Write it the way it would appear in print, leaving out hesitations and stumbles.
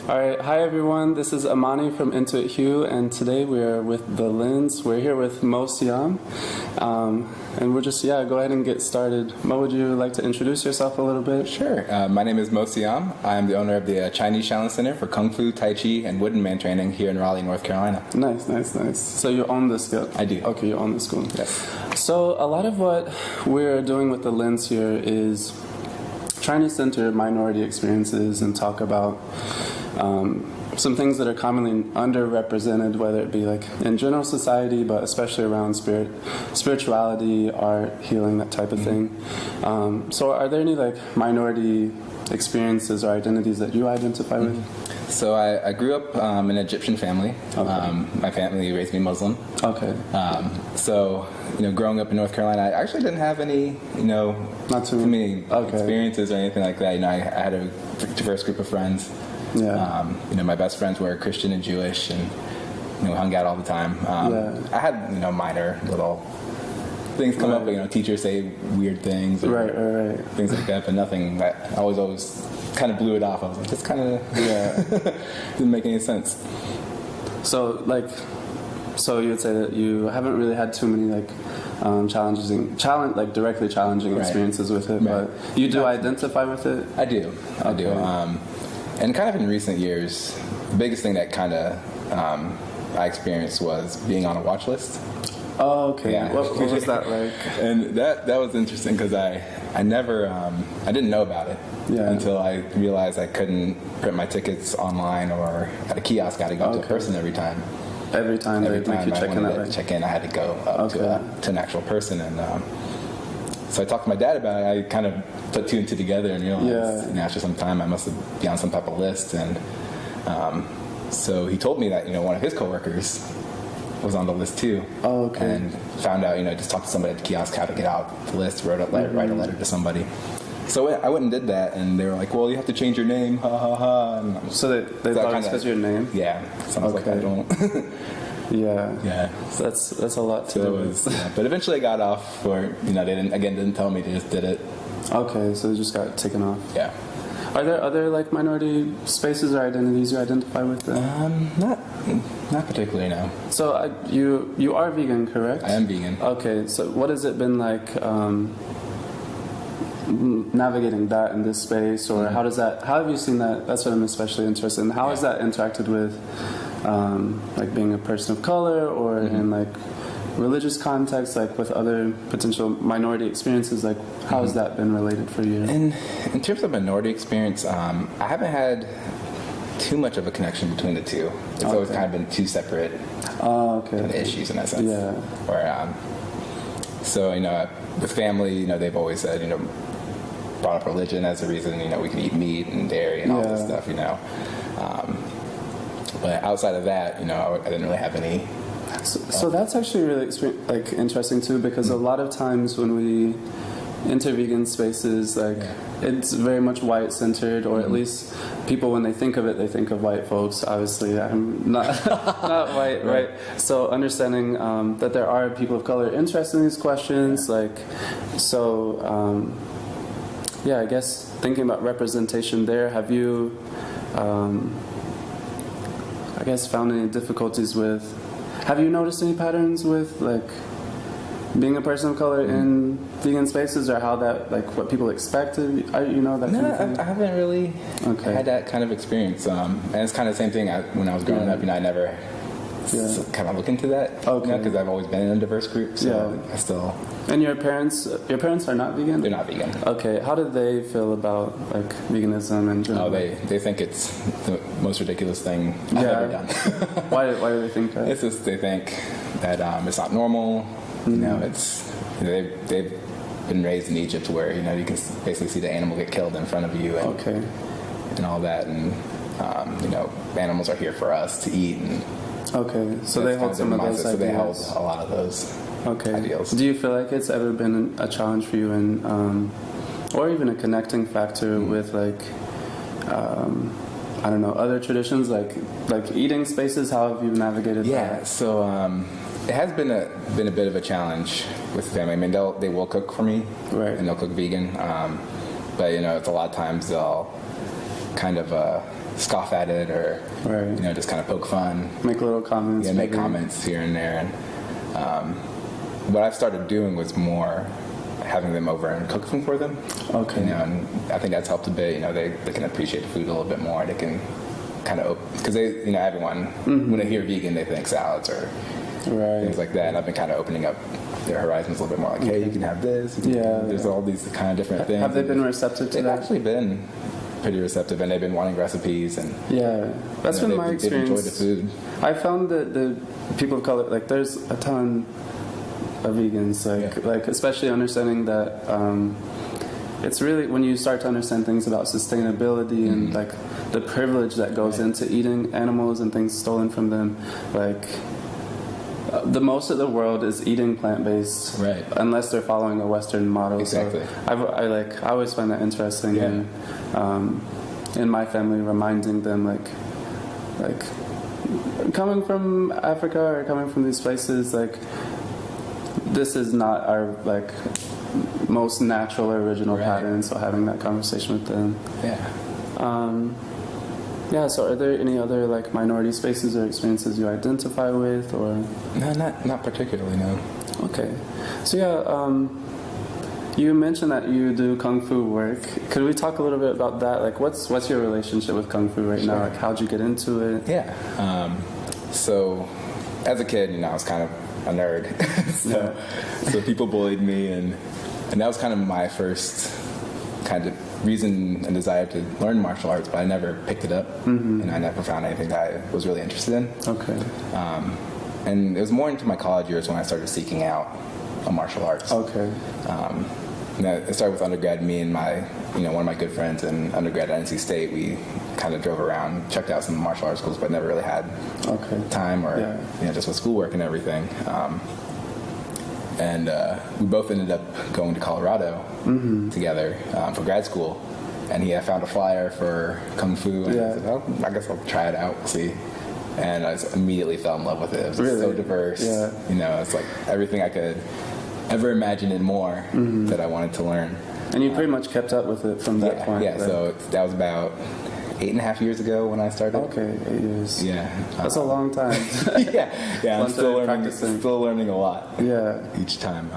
All right, hi everyone. This is Amani from Intuit Hue, and today we are with The Lens. We're here with Mo Seyam, and we're just, go ahead and get started. Mo, would you like to introduce yourself a little bit? Sure. My name is Mo Seyam. I am the owner of the Chinese Shaolin Center for Kung Fu, Tai Chi, and Wooden Man training here in Raleigh, North Carolina. Nice. So you own the school? I do. Okay, you own the school. Yes. So a lot of what we're doing with The Lens here is trying to center minority experiences and talk about some things that are commonly underrepresented, whether it be like in general society, but especially around spirituality, art, healing, that type of thing. So are there any like minority experiences or identities that you identify with? So I grew up in an Egyptian family. Okay. My family raised me Muslim. Okay. So, growing up in North Carolina, I actually didn't have any, not too many experiences or anything like that. I had a diverse group of friends. Yeah. My best friends were Christian and Jewish, and hung out all the time. I had minor little things come up, teachers say weird things, or right, things like that, but nothing that I always kind of blew it off. I was like, this kind of didn't make any sense. So you would say that you haven't really had too many directly challenging experiences with it, but you do identify with it? I do. And kind of in recent years, the biggest thing that kind of I experienced was being on a watch list. Oh, okay. Yeah. What was that like? And that was interesting because I never I didn't know about it until I realized I couldn't print my tickets online or at a kiosk. I had to go up to a person every time. Every time I check in, I had to go up to an actual person, and so I talked to my dad about it. I kind of put two and two together and realized after some time I must have been on some type of list, and so he told me that one of his coworkers was on the list too. Oh, okay. And found out just talked to somebody at the kiosk how to get out the list, write a letter to somebody. So I went and did that, and they were like, "Well, you have to change your name, ha ha ha." And so they thought it's because of your name? Yeah. So I was like, I don't. Yeah. So that's a lot to do. But eventually I got off, or they didn't tell me, they just did it. Okay, so they just got taken off. Yeah. Are there other minority spaces or identities you identify with? Not particularly, no. So you are vegan, correct? I am vegan. Okay, so what has it been like navigating that in this space, or how have you seen that? That's what I'm especially interested in. How has that interacted with being a person of color, or in religious context, with other potential minority experiences? How has that been related for you? In terms of minority experience, I haven't had too much of a connection between the two. It's always kind of been two separate issues in that sense. Yeah. Where, with family, they've always said, brought up religion as a reason, we can eat meat and dairy and all this stuff, But outside of that, I didn't really have any. So that's actually really interesting too, because a lot of times when we enter vegan spaces, it's very much white centered, or at least people, when they think of it, they think of white folks. Obviously, I'm not white, right? So understanding that there are people of color interested in these questions, I guess thinking about representation there, have you, found any difficulties with? Have you noticed any patterns with being a person of color in vegan spaces, or how that what people expected? That No, I haven't really had that kind of experience. And it's kind of the same thing when I was growing up. I never kind of look into that. Because I've always been in a diverse group. So I still. And your parents are not vegan? They're not vegan. Okay. How do they feel about veganism and general? Oh, they think it's the most ridiculous thing I've ever done. Why do they think that? It's just they think that it's not normal. It's they've been raised in Egypt where you can basically see the animal get killed in front of you and all that, and animals are here for us to eat. And so they hold some of those ideas. So they hold a lot of those ideals. Do you feel like it's ever been a challenge for you, or even a connecting factor with other traditions like eating spaces? How have you navigated that? Yeah, so it has been a bit of a challenge with the family. I mean, they will cook for me, right, and they'll cook vegan, but it's a lot of times they'll kind of scoff at it or just kind of poke fun, make little comments, make comments here and there. And what I've started doing was more having them over and cook food for them. Okay. And I think that's helped a bit. They can appreciate the food a little bit more. They can kind of, because everyone, when they hear vegan, they think salads or things like that. And I've been kind of opening up their horizons a little bit more. Like, hey, you can have this. There's all these kind of different things. Have they been receptive to that? They've actually been pretty receptive, and they've been wanting recipes. And that's been my experience. They've enjoyed the food. I found that the people of color, like, there's a ton of vegans, like especially understanding that it's really when you start to understand things about sustainability and like the privilege that goes into eating animals and things stolen from them, like the most of the world is eating plant-based, unless they're following a Western model. Exactly. So I always find that interesting, and in my family, reminding them like coming from Africa or coming from these places, like this is not our like most natural or original pattern. So having that conversation with them. So are there any other like minority spaces or experiences you identify with, or? No, not particularly, no. Okay. So you mentioned that you do Kung Fu work. Could we talk a little bit about that? Like what's your relationship with Kung Fu right now? Like how'd you get into it? So as a kid, I was kind of a nerd. So people bullied me, and that was kind of my first kind of reason and desire to learn martial arts, but I never picked it up, and I never found anything that I was really interested in. Okay. And it was more into my college years when I started seeking out martial arts. Okay. It started with undergrad. Me and one of my good friends in undergrad at NC State, we kind of drove around, checked out some martial arts schools, but never really had time or just with schoolwork and everything. And we both ended up going to Colorado together for grad school. And he had found a flyer for Kung Fu. And I said, well, I guess I'll try it out, we'll see. And I just immediately fell in love with it. It was so diverse. It's like everything I could ever imagine and more that I wanted to learn. And you pretty much kept up with it from that point. Yeah, so that was about 8.5 years ago when I started. Okay, 8 years. Yeah. That's a long time. I'm still learning a lot. Yeah. Each time.